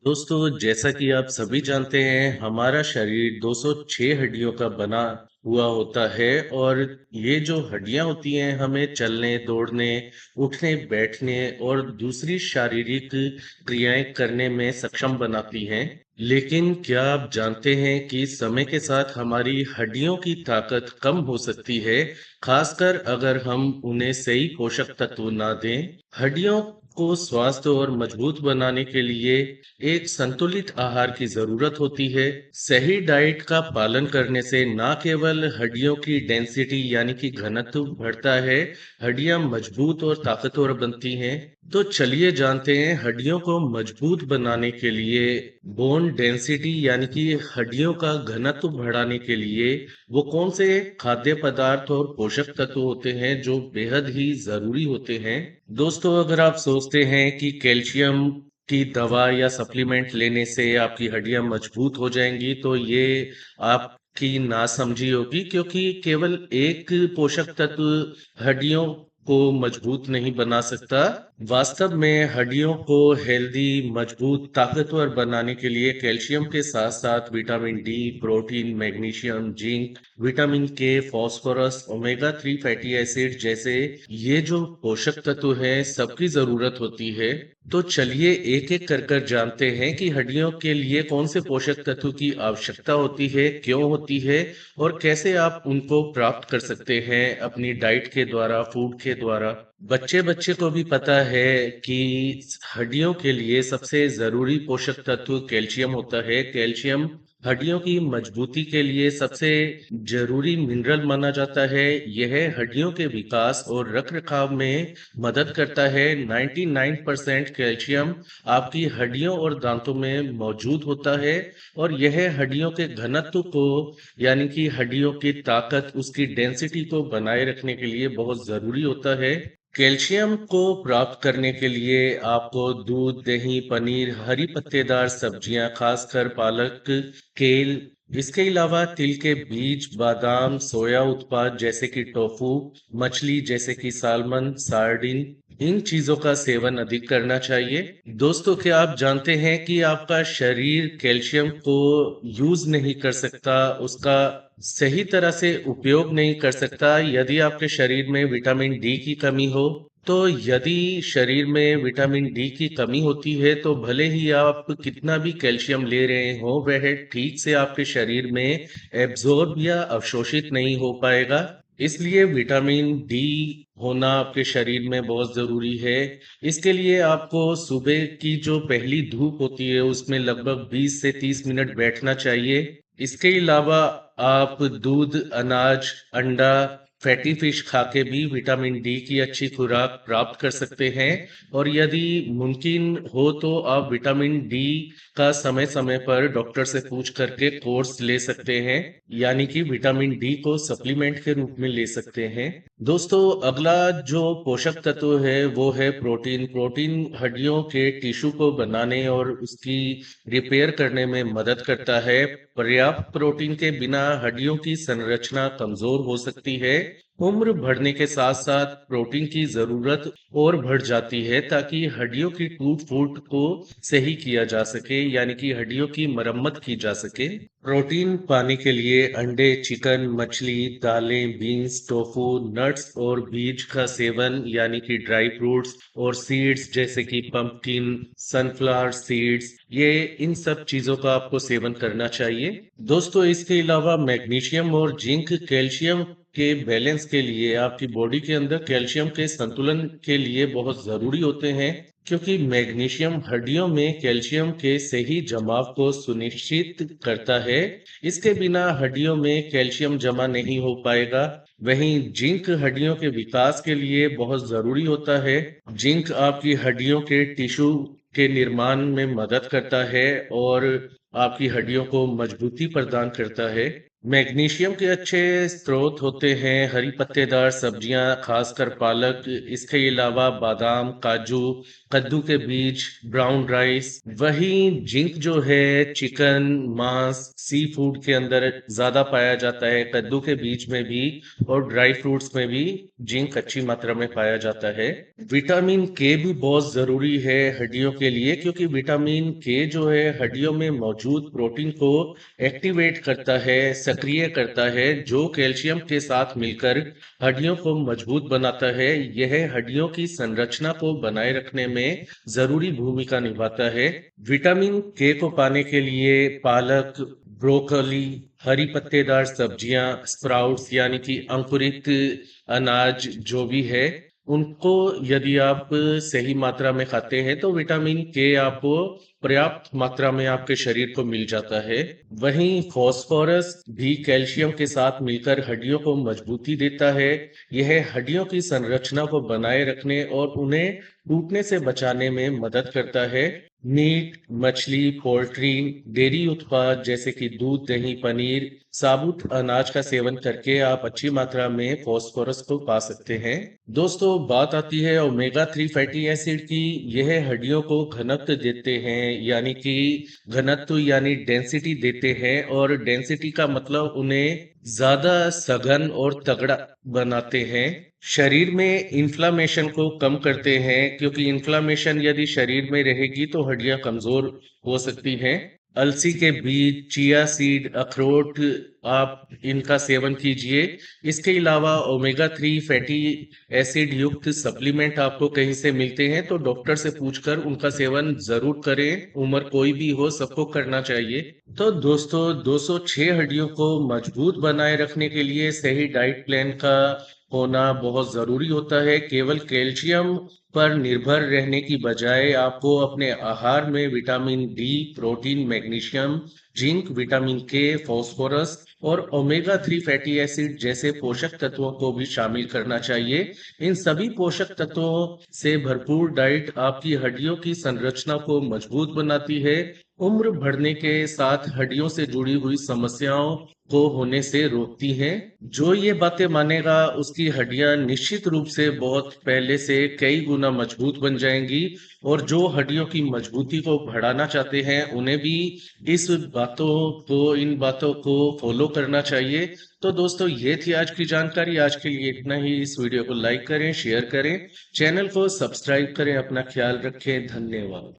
दोस्तों, जैसा कि आप सभी जानते हैं, हमारा शरीर 206 हड्डियों का बना हुआ होता है और ये जो हड्डियां होती हैं हमें चलने, दौड़ने, उठने, बैठने और दूसरी शारीरिक क्रियाएं करने में सक्षम बनाती हैं। लेकिन क्या आप जानते हैं कि समय के साथ हमारी हड्डियों की ताकत कम हो सकती है, खासकर अगर हम उन्हें सही पोषक तत्व ना दें। हड्डियों को स्वस्थ और मजबूत बनाने के लिए एक संतुलित आहार की जरूरत होती है। सही डाइट का पालन करने से न केवल हड्डियों की डेंसिटी यानी कि घनत्व बढ़ता है, हड्डियां मजबूत और ताकतवर बनती हैं। तो चलिए जानते हैं हड्डियों को मजबूत बनाने के लिए बोन डेंसिटी यानी कि हड्डियों का घनत्व बढ़ाने के लिए वो कौन से खाद्य पदार्थ और पोषक तत्व होते हैं जो बेहद ही जरूरी होते हैं। दोस्तों, अगर आप सोचते हैं कि कैल्शियम की दवा या सप्लीमेंट लेने से आपकी हड्डियां मजबूत हो जाएंगी, तो ये आपकी नासमझी होगी, क्योंकि केवल एक पोषक तत्व हड्डियों को मजबूत नहीं बना सकता। वास्तव में हड्डियों को हेल्दी, मजबूत, ताकतवर बनाने के लिए कैल्शियम के साथ साथ vitamin D, protein, magnesium, zinc, vitamin के, फास्फोरस, ओमेगा 3 फैटी एसिड जैसे ये जो पोषक तत्व है सबकी जरूरत होती है। तो चलिए एक एक कर कर जानते हैं कि हड्डियों के लिए कौन से पोषक तत्व की आवश्यकता होती है, क्यों होती है और कैसे आप उनको प्राप्त कर सकते हैं अपनी डाइट के द्वारा, फूड के द्वारा। बच्चे बच्चे को भी पता है कि हड्डियों के लिए सबसे जरूरी पोषक तत्व कैल्शियम होता है। कैल्शियम हड्डियों की मजबूती के लिए सबसे जरूरी मिनरल माना जाता है। यह हड्डियों के विकास और रखरखाव में मदद करता है। 99% कैल्शियम आपकी हड्डियों और दांतों में मौजूद होता है और यह हड्डियों के घनत्व को यानी कि हड्डियों की ताकत, उसकी डेंसिटी को बनाए रखने के लिए बहुत जरूरी होता है। कैल्शियम को प्राप्त करने के लिए आपको दूध, दही, पनीर, हरी पत्तेदार सब्जियां, खासकर पालक, केल, इसके अलावा तिल के बीज, बादाम, सोया उत्पाद जैसे कि टोफू, मछली जैसे कि सालमन, सार्डिन, इन चीजों का सेवन अधिक करना चाहिए। दोस्तों, क्या आप जानते हैं कि आपका शरीर कैल्शियम को यूज नहीं कर सकता, उसका सही तरह से उपयोग नहीं कर सकता, यदि आपके शरीर में विटामिन डी की कमी हो। तो यदि शरीर में विटामिन डी की कमी होती है तो भले ही आप कितना भी कैल्शियम ले रहे हो, वह ठीक से आपके शरीर में एब्जॉर्ब या अवशोषित नहीं हो पाएगा। इसलिए विटामिन डी होना आपके शरीर में बहुत जरूरी है। इसके लिए आपको सुबह की जो पहली धूप होती है उसमें लगभग 20 से 30 मिनट बैठना चाहिए। इसके अलावा आप दूध, अनाज, अंडा, फैटी फिश खा के भी विटामिन डी की अच्छी खुराक प्राप्त कर सकते हैं। और यदि मुमकिन हो तो आप विटामिन डी का समय समय पर डॉक्टर से पूछ करके कोर्स ले सकते हैं, यानी कि विटामिन डी को सप्लीमेंट के रूप में ले सकते हैं। दोस्तों, अगला जो पोषक तत्व है वो है प्रोटीन। प्रोटीन हड्डियों के टिश्यू को बनाने और उसकी रिपेयर करने में मदद करता है। पर्याप्त प्रोटीन के बिना हड्डियों की संरचना कमजोर हो सकती है। उम्र बढ़ने के साथ साथ प्रोटीन की जरूरत और बढ़ जाती है ताकि हड्डियों की टूट फूट को सही किया जा सके, यानी कि हड्डियों की मरम्मत की जा सके। प्रोटीन पाने के लिए अंडे, चिकन, मछली, दालें, बीन्स, टोफू, नट्स और बीज का सेवन यानी कि ड्राई फ्रूट्स और सीड्स जैसे कि पंपकिन, सनफ्लावर सीड्स, ये इन सब चीजों का आपको सेवन करना चाहिए। दोस्तों, इसके अलावा मैग्नीशियम और जिंक कैल्शियम के बैलेंस के लिए, आपकी बॉडी के अंदर कैल्शियम के संतुलन के लिए बहुत जरूरी होते हैं, क्योंकि मैग्नीशियम हड्डियों में कैल्शियम के सही जमाव को सुनिश्चित करता है। इसके बिना हड्डियों में कैल्शियम जमा नहीं हो पाएगा। वहीं जिंक हड्डियों के विकास के लिए बहुत जरूरी होता है। जिंक आपकी हड्डियों के टिश्यू के निर्माण में मदद करता है और आपकी हड्डियों को मजबूती प्रदान करता है। मैग्नीशियम के अच्छे स्रोत होते हैं हरी पत्तेदार सब्जियां, खासकर पालक। इसके अलावा बादाम, काजू, कद्दू के बीज, ब्राउन राइस। वहीं जिंक जो है चिकन, मांस, सी फूड के अंदर ज्यादा पाया जाता है। कद्दू के बीज में भी और ड्राई फ्रूट्स में भी जिंक अच्छी मात्रा में पाया जाता है। विटामिन के भी बहुत जरूरी है हड्डियों के लिए, क्योंकि विटामिन के जो है हड्डियों में मौजूद प्रोटीन को एक्टिवेट करता है, सक्रिय करता है, जो कैल्शियम के साथ मिलकर हड्डियों को मजबूत बनाता है। यह हड्डियों की संरचना को बनाए रखने में जरूरी भूमिका निभाता है। विटामिन के को पाने के लिए पालक, ब्रोकली, हरी पत्तेदार सब्जियां, स्प्राउट्स यानी कि अंकुरित अनाज जो भी है, उनको यदि आप सही मात्रा में खाते हैं तो विटामिन के आपको पर्याप्त मात्रा में आपके शरीर को मिल जाता है। वहीं फास्फोरस भी कैल्शियम के साथ मिलकर हड्डियों को मजबूती देता है। यह हड्डियों की संरचना को बनाए रखने और उन्हें टूटने से बचाने में मदद करता है। मीट, मछली, पोल्ट्री, डेयरी उत्पाद जैसे कि दूध, दही, पनीर, साबुत अनाज का सेवन करके आप अच्छी मात्रा में फास्फोरस को पा सकते हैं। दोस्तों, बात आती है ओमेगा 3 फैटी एसिड की। यह हड्डियों को घनत्व देते हैं, यानी कि घनत्व यानी डेंसिटी देते हैं, और डेंसिटी का मतलब उन्हें ज्यादा सघन और तगड़ा बनाते हैं। शरीर में इन्फ्लामेशन को कम करते हैं, क्योंकि इन्फ्लामेशन यदि शरीर में रहेगी तो हड्डियां कमजोर हो सकती हैं। अलसी के बीज, चिया सीड, अखरोट, आप इनका सेवन कीजिए। इसके अलावा ओमेगा 3 फैटी एसिड युक्त सप्लीमेंट आपको कहीं से मिलते हैं तो डॉक्टर से पूछकर उनका सेवन जरूर करें। उम्र कोई भी हो, सबको करना चाहिए। तो दोस्तों, 206 हड्डियों को मजबूत बनाए रखने के लिए सही डाइट प्लान का होना बहुत जरूरी होता है। केवल कैल्शियम पर निर्भर रहने की बजाय आपको अपने आहार में vitamin D, protein, magnesium, zinc, vitamin के, फास्फोरस और ओमेगा 3 फैटी एसिड जैसे पोषक तत्वों को भी शामिल करना चाहिए। इन सभी पोषक तत्वों से भरपूर डाइट आपकी हड्डियों की संरचना को मजबूत बनाती है, उम्र बढ़ने के साथ हड्डियों से जुड़ी हुई समस्याओं को होने से रोकती हैं। जो ये बातें मानेगा उसकी हड्डियां निश्चित रूप से बहुत पहले से कई गुना मजबूत बन जाएंगी। और जो हड्डियों की मजबूती को बढ़ाना चाहते हैं उन्हें भी इन बातों को फॉलो करना चाहिए। तो दोस्तों, ये थी आज की जानकारी। आज के लिए इतना ही। इस वीडियो को लाइक करें, शेयर करें, चैनल को सब्सक्राइब करें। अपना ख्याल रखें। धन्यवाद।